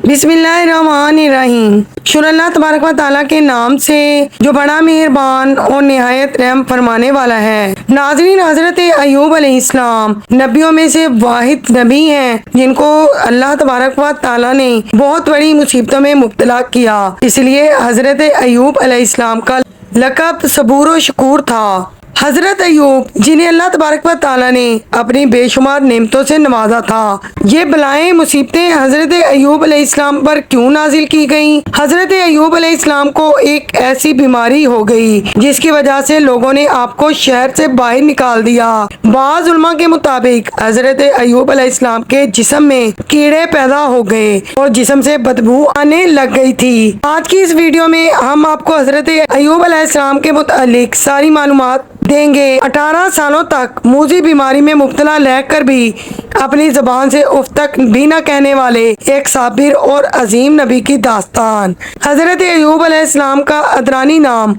बिस्मिल्लाहिर्रहमानिर्रहीम। शुरू अल्लाह तबारक व तआला के नाम से जो बड़ा मेहरबान और निहायत रहम फरमाने वाला है। नाज़रीन, हजरत अय्यूब अलैहिस्सलाम नबियों में से वाहिद नबी हैं जिनको अल्लाह तबारक व तआला ने बहुत बड़ी मुसीबतों में मुब्तला किया। इसलिए हजरत अय्यूब अलैहिस्सलाम का लक़ब सबूर व शकूर था। हजरत अय्यूब जिन्हें अल्लाह तबारक व तआला ने अपनी बेशुमार नेमतों से नवाजा था, ये बलाएं मुसीबतें हजरत अय्यूब अलैहिस्सलाम पर क्यों नाजिल की गईं? हजरत अय्यूब अलैहिस्सलाम को एक ऐसी बीमारी हो गई जिसकी वजह से लोगों ने आपको शहर से बाहर निकाल दिया। बाज़ उलमा के मुताबिक हजरत अय्यूब अलैहिस्सलाम के जिस्म में कीड़े पैदा हो गए और जिस्म से बदबू आने लग गई थी। आज की इस वीडियो में हम आपको हजरत अय्यूब अलैहिस्सलाम के मुतालिक सारी मालूमात देंगे। 18 सालों तक मूजी बीमारी में मुब्तला रहकर भी अपनी ज़बान से उफ तक भी न कहने वाले एक साबिर और अजीम नबी की दास्तान। हजरत अय्यूब अलैहिस्सलाम का अदरानी नाम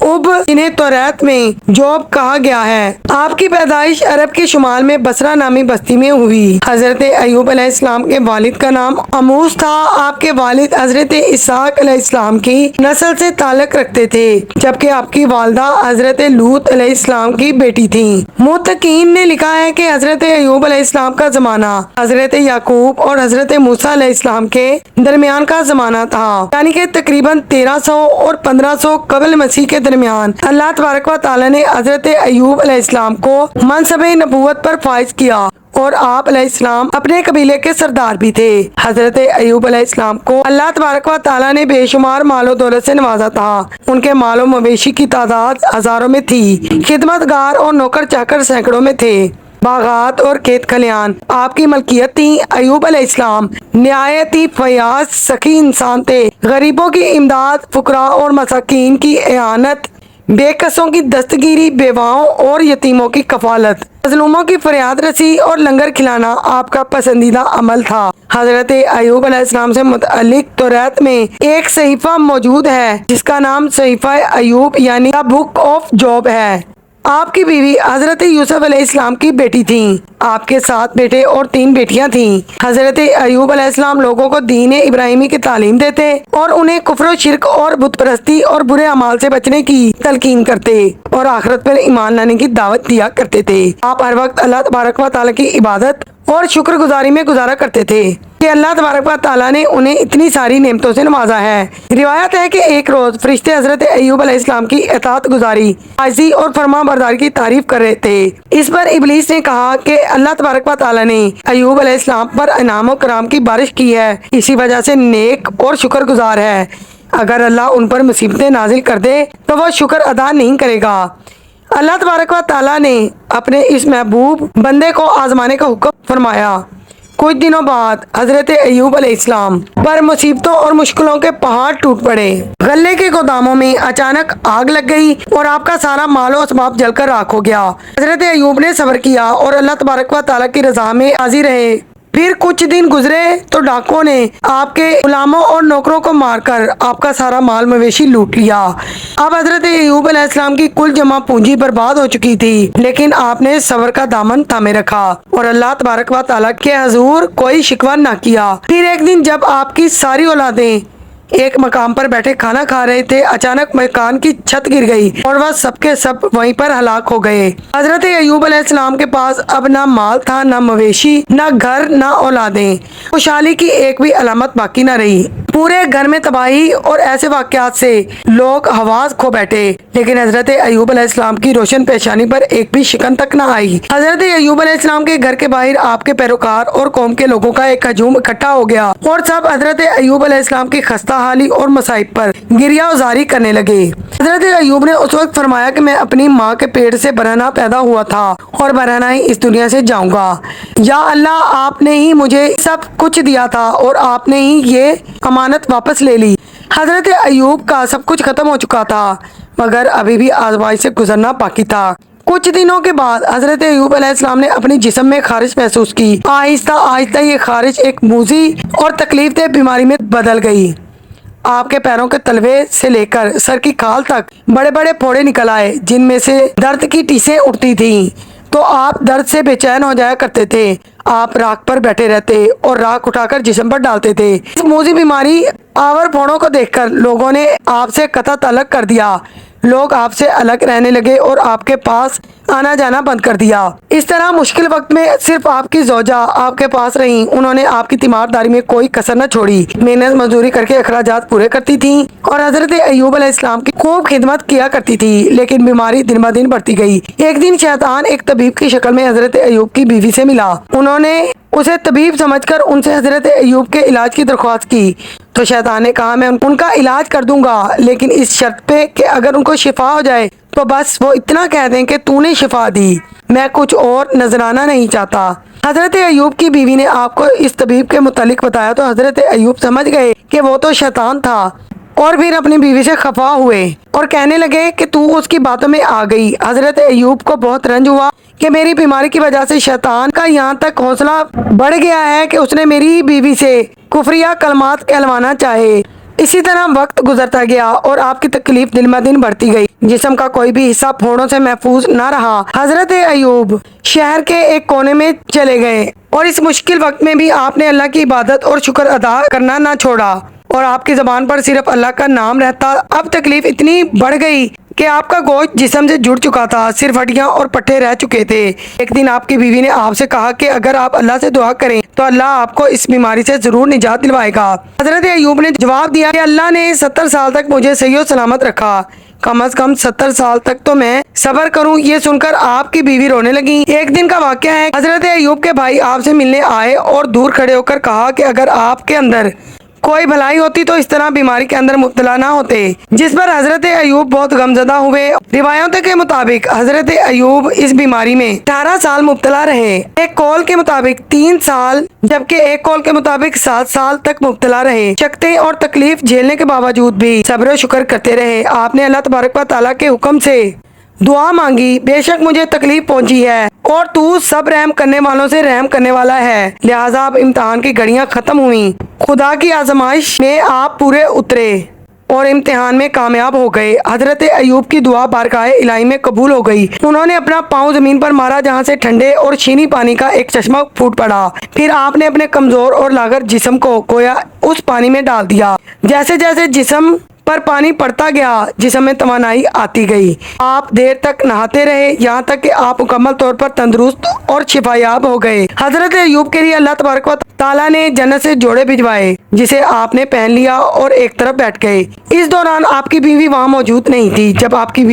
उब, इन्हें तौरात में जोब कहा गया है। आपकी पैदाइश अरब के शुमाल में बसरा नामी बस्ती में हुई। हजरत अय्यूब अलैहिस्सलाम के वालिद का नाम अमूस था। आपके वालिद हजरत इसहाक अलैहिस्सलाम की नस्ल से ताल्लुक रखते थे, जबकि आपकी वालदा हजरत लूत अलैहिस्सलाम की बेटी थी। मुत्तकीन ने लिखा है कि हजरत अय्यूब अलैहिस्सलाम का जमाना हजरत याकूब और हजरत मूसा अलैहिस्सलाम के दरमियान का जमाना था, यानी कि तकरीबन 1300 और 1500 कबल मसीह के दरमियान अल्लाह तबारक व तआला ने हजरत अय्यूब अलैहिस्सलाम को मनसबे नबूवत पर फाइज किया और आप अलैहिस्सलाम अपने कबीले के सरदार भी थे। हजरत अय्यूब अलैहिस्सलाम को अल्लाह तबारक व तआला ने बेशुमार मालो दौलत से नवाजा था। उनके मालो मवेशी की तादाद हजारों में थी। खिदमतगार और नौकर चाकर सैकड़ों में थे। बागात और खेत खलियान आपकी मलकियत थी। अय्यूब अलैहिस्सलाम निहायत ही फयाज सखी इंसान थे। गरीबों की इमदाद, फुकरा और मसाकीन की एआनत, बेकसों की दस्तगीरी, बेवाओं और यतीमों की कफालत, मजलूमों की फरियाद रसी और लंगर खिलाना आपका पसंदीदा अमल था। हजरत अय्यूब अलैहिस्सलाम से मुतअल्लिक तौरात में एक सहीफा मौजूद है जिसका नाम सहीफा अय्यूब यानी द बुक ऑफ जॉब है। आपकी बीवी हजरत यूसुफ अलैहिस्सलाम की बेटी थी। आपके 7 बेटे और 3 बेटियां थीं। हजरत अय्यूब अलैहिस्सलाम लोगों को दीन इब्राहिमी की तालीम देते और उन्हें कुफ्र, शिर्क और बुत परस्ती और बुरे अमाल से बचने की तलकीन करते और आखिरत पर ईमान लाने की दावत दिया करते थे। आप हर वक्त अल्लाह तबारक व तआला की इबादत और शुक्रगुजारी में गुजारा करते थे कि अल्लाह तबारक व तआला ने उन्हें इतनी सारी नेमतों से नवाजा है। रिवायत है कि एक रोज फरिश्ते हजरत अय्यूब अलैहिस्सलाम की इताअत गुजारी, आजी और फरमा बरदारी की तारीफ कर रहे थे। इस पर इब्लीस ने कहा कि अल्लाह तबारक व तआला ने अय्यूब अलैहिस्सलाम पर इनाम और कराम की बारिश की है, इसी वजह से नेक और शुक्रगुजार है। अगर अल्लाह उन पर मुसीबतें नाजिल कर दे तो वह शुक्र अदा नहीं करेगा। अल्लाह तबारक व तआला ने अपने इस महबूब बंदे को आजमाने का हुक्म फरमाया। कुछ दिनों बाद हजरत अय्यूब अलैहिस्सलाम पर मुसीबतों और मुश्किलों के पहाड़ टूट पड़े। गल्ले के गोदामों में अचानक आग लग गई और आपका सारा मालो असबाब जलकर राख हो गया। हजरत अय्यूब ने सब्र किया और अल्लाह तबारक व तआला की रजा में हाजिर रहे। फिर कुछ दिन गुजरे तो डाकुओं ने आपके गुलामों और नौकरों को मारकर आपका सारा माल मवेशी लूट लिया। अब हजरत अय्यूब अलैहिस्सलाम की कुल जमा पूंजी बर्बाद हो चुकी थी, लेकिन आपने सब्र का दामन थामे रखा और अल्लाह तबारक व तआला के हुजूर कोई शिकवा न किया। फिर एक दिन जब आपकी सारी औलादें एक मकाम पर बैठे खाना खा रहे थे, अचानक मकान की छत गिर गई और वह सबके सब वहीं पर हलाक हो गए। हजरत अय्यूब अलैहिस्सलाम के पास अब ना माल था, ना मवेशी, ना घर, ना औलादें। खुशहाली की एक भी अलामत बाकी न रही। पूरे घर में तबाही और ऐसे वाकयात से लोग हवास खो बैठे, लेकिन हजरत अय्यूब अलैहिस्सलाम की रोशन पेशानी पर एक भी शिकन तक न आई। हजरत अय्यूब अलैहिस्सलाम के घर के बाहर आपके पैरोकार और कौम के लोगों का एक हजूम इकट्ठा हो गया और सब हजरत अय्यूब अलैहिस्सलाम की खस्ता हाली और मसाइब पर गिरिया उजारी करने लगे। हजरत अय्यूब ने उस वक्त फरमाया कि मैं अपनी माँ के पेट से बरहना पैदा हुआ था और बरहना ही इस दुनिया से जाऊंगा। या अल्लाह, आपने ही मुझे सब कुछ दिया था और आपने ही ये अमानत वापस ले ली। हजरत अय्यूब का सब कुछ खत्म हो चुका था, मगर अभी भी आज़माइश से गुजरना बाकी था। कुछ दिनों के बाद हजरत अय्यूब अलैहिस्सलाम ने अपनी जिस्म में खारिश महसूस की। आहिस्ता आहिस्ता ये खारिश एक मूजी और तकलीफ दे बीमारी में बदल गई। आपके पैरों के तलवे से लेकर सर की खाल तक बड़े बड़े फोड़े निकल आए, जिनमें से दर्द की टीसें उठती थीं। तो आप दर्द से बेचैन हो जाया करते थे। आप राख पर बैठे रहते और राख उठाकर जिस्म पर डालते थे। इस मोजी बीमारी आवर फोड़ों को देखकर लोगों ने आपसे कतई अलग कर दिया। लोग आपसे अलग रहने लगे और आपके पास आना जाना बंद कर दिया। इस तरह मुश्किल वक्त में सिर्फ आपकी ज़ौजा आपके पास रही। उन्होंने आपकी तीमारदारी में कोई कसर न छोड़ी। मेहनत मजदूरी करके अखराजात पूरे करती थी और हजरत अय्यूब अलैहिस्सलाम की खूब खिदमत किया करती थी। लेकिन बीमारी दिन ब दिन बढ़ती गई। एक दिन शैतान एक तबीब की शक्ल में हजरत अय्यूब की बीवी से मिला। उन्होंने उसे तबीब समझकर उनसे हजरत अय्यूब के इलाज की दरख्वास्त की। तो शैतान ने कहा, मैं उनका इलाज कर दूंगा, लेकिन इस शर्त पे कि अगर उनको शिफा हो जाए तो बस वो इतना कह दें कि तूने शिफा दी, मैं कुछ और नजराना नहीं चाहता। हजरत अय्यूब की बीवी ने आपको इस तबीब के मुतालिक बताया तो हजरत अय्यूब समझ गए कि वो तो शैतान था और फिर अपनी बीवी से खफा हुए और कहने लगे कि तू उसकी बातों में आ गई। हजरत अय्यूब को बहुत रंज हुआ कि मेरी बीमारी की वजह से शैतान का यहाँ तक हौसला बढ़ गया है कि उसने मेरी बीवी से कुफरिया कलमात कहलवाना चाहे। इसी तरह वक्त गुजरता गया और आपकी तकलीफ दिन ब दिन बढ़ती गई। जिस्म का कोई भी हिस्सा फोड़ों से महफूज न रहा। हजरत अय्यूब शहर के एक कोने में चले गए और इस मुश्किल वक्त में भी आपने अल्लाह की इबादत और शुक्र अदा करना न छोड़ा और आपकी ज़बान पर सिर्फ अल्लाह का नाम रहता। अब तकलीफ इतनी बढ़ गई कि आपका गोश्त जिस्म से जुड़ चुका था, सिर्फ हड्डियां और पट्टे रह चुके थे। एक दिन आपकी बीवी ने आपसे कहा कि अगर आप अल्लाह से दुआ करें तो अल्लाह आपको इस बीमारी से जरूर निजात दिलवाएगा। हजरत अय्यूब ने जवाब दिया कि अल्लाह ने 70 साल तक मुझे सही और सलामत रखा, कम से कम 70 साल तक तो मैं सब्र करूं। ये सुनकर आपकी बीवी रोने लगी। एक दिन का वाकया है, हजरत अय्यूब के भाई आपसे मिलने आए और दूर खड़े होकर कहा कि अगर आपके अंदर कोई भलाई होती तो इस तरह बीमारी के अंदर मुब्तला ना होते। जिस पर हजरत अय्यूब बहुत गमजदा हुए। रिवायतों के मुताबिक हजरत अय्यूब इस बीमारी में 18 साल मुब्तला रहे। एक कौल के मुताबिक 3 साल, जबकि एक कौल के मुताबिक 7 साल तक मुब्तला रहे। शक्ति और तकलीफ झेलने के बावजूद भी सब्र और शुक्र करते रहे। आपने अल्लाह तबारक व तआला के हुक्म से दुआ मांगी, बेशक मुझे तकलीफ पहुंची है और तू सब रहम करने वालों से रहम करने वाला है। लिहाजा अब इम्तिहान की घड़ियां खत्म हुई। खुदा की आजमाइश में आप पूरे उतरे और इम्तिहान में कामयाब हो गए। हजरत अय्यूब की दुआ बारगाह इलाही में कबूल हो गई। उन्होंने अपना पाँव जमीन पर मारा, जहाँ से ठंडे और चीनी पानी का एक चश्मा फूट पड़ा। फिर आपने अपने कमजोर और लागत जिस्म को गोया उस पानी में डाल दिया। जैसे जैसे जिस्म पर पानी पड़ता गया, जिस्म में तवानाई आती गई। आप देर तक नहाते रहे, यहाँ तक कि आप मुकम्मल तौर पर तंदुरुस्त और शिफायाब हो गए। हजरत अय्यूब के लिए अल्लाह तबारक व तआला ने जन्नत से जोड़े भिजवाए, जिसे आपने पहन लिया और एक तरफ बैठ गए। इस दौरान आपकी बीवी वहाँ मौजूद नहीं थी। जब उनकी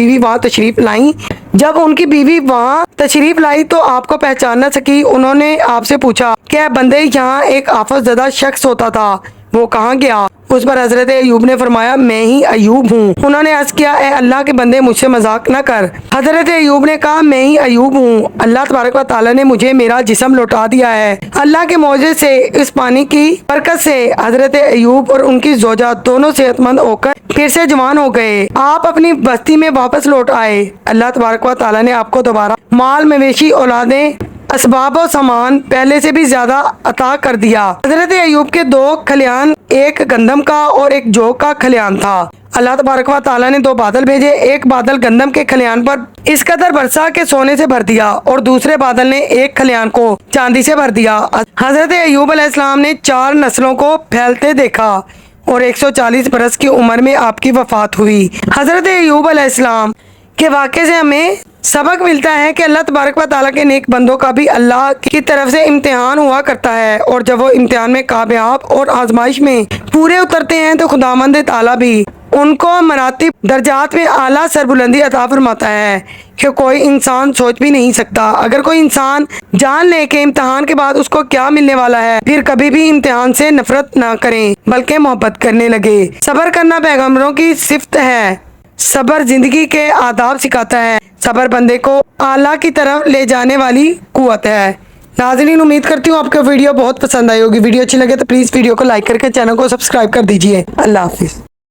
बीवी वहाँ तशरीफ लाई तो आपको पहचान न सकी। उन्होंने आपसे पूछा, क्या बंदे यहाँ एक आफत ज़दा शख्स होता था, वो कहाँ गया? उस पर हजरत अय्यूब ने फरमाया, मैं ही अय्यूब हूँ। उन्होंने अर्ज किया, ए अल्लाह के बंदे, मुझसे मजाक न कर। हजरत अय्यूब ने कहा, मैं ही अय्यूब हूँ। अल्लाह तबारक व तआला ने मुझे मेरा जिस्म लौटा दिया है। अल्लाह के मौजे से, इस पानी की बरकत से हजरत अय्यूब और उनकी ज़ौजा दोनों सेहतमंद होकर फिर से जवान हो गए। आप अपनी बस्ती में वापस लौट आए। अल्लाह तबारक व तआला ने आपको दोबारा माल मवेशी औलादें असबाब और सामान पहले से भी ज्यादा अता कर दिया। हजरत अय्यूब के 2 खलियान, एक गंदम का और एक जौ का खलियान था। अल्लाह तबारक व तआला ने 2 बादल भेजे। एक बादल गंदम के खलियान पर इस कदर बरसा के सोने से भर दिया और दूसरे बादल ने एक खलियान को चांदी से भर दिया। हजरत अय्यूब अलैहिस्सलाम ने 4 नस्लों को फैलते देखा और 140 बरस की उम्र में आपकी वफात हुई। हजरत अय्यूब अलैहिस्सलाम के वाक़े से हमें सबक मिलता है कि अल्लाह तबारक व तआला के नेक बंदों का भी अल्लाह की तरफ से इम्तिहान हुआ करता है और जब वो इम्तिहान में कामयाब और आजमाइश में पूरे उतरते हैं तो खुदावंद ताला भी उनको मरातिब दर्जात में आला सरबुलंदी अता फरमाता है कि कोई इंसान सोच भी नहीं सकता। अगर कोई इंसान जान ले कि इम्तिहान के बाद उसको क्या मिलने वाला है, फिर कभी भी इम्तिहान से नफरत ना करें बल्कि मोहब्बत करने लगे। सब्र करना पैगंबरों की सिफ्त है। सब्र जिंदगी के आदाब सिखाता है। सब्र बंदे को आला की तरफ ले जाने वाली कुव्वत है। नाज़रीन, उम्मीद करती हूँ आपको वीडियो बहुत पसंद आई होगी। वीडियो अच्छी लगे तो प्लीज़ वीडियो को लाइक करके चैनल को सब्सक्राइब कर दीजिए। अल्लाह हाफिज़।